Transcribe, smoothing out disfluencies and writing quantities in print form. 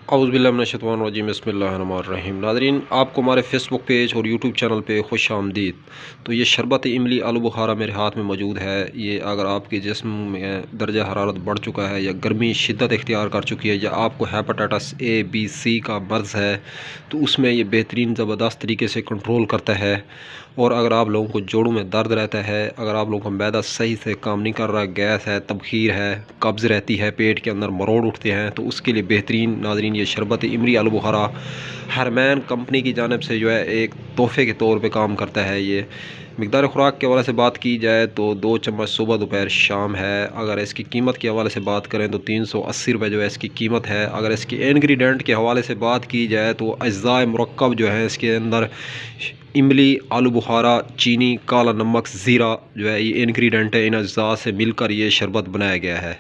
औज़ुबिल्लाहिमिनश्शैतानिर्रजीम बिस्मिल्लाहिर्रहमानिर्रहीम। नाज़रीन, आपको हमारे फ़ेसबुक पेज और यूट्यूब चैनल पे खुश आमदीद। तो ये शरबत इमली आलू बुखारा मेरे हाथ में मौजूद है। ये अगर आपके जिस्म में दर्जा हरारत बढ़ चुका है या गर्मी शिद्दत इख्तियार कर चुकी है या आपको हेपेटाइटिस ए बी सी का मर्ज़ है तो उसमें ये बेहतरीन ज़बरदस्त तरीके से कंट्रोल करता है। और अगर आप लोगों को जोड़ों में दर्द रहता है, अगर आप लोगों का मैदा सही से काम नहीं कर रहा, गैस है, तबखीर है, कब्ज़ रहती है, पेट के अंदर मरोड़ उठते हैं, तो उसके लिए बेहतरीन नाज़रीन ये शरबत इमली आलू बुखारा हरमैन कंपनी की जानिब से जो है एक तोहफ़े के तौर पे काम करता है। ये मिकदार खुराक के हवाले से बात की जाए तो 2 चम्मच सुबह दोपहर शाम है। अगर इसकी कीमत के हवाले से बात करें तो 380 रुपये जो है इसकी कीमत है। अगर इसकी इंग्रेडिएंट के हवाले से बात की जाए तो अज्ज़ाए मुरक्कब जो है इसके अंदर इमली आलू बुखारा चीनी काला नमक ज़ीरा जो है ये इंग्रेडिएंट है। इन अज्ज़ा से मिलकर ये शरबत बनाया गया है।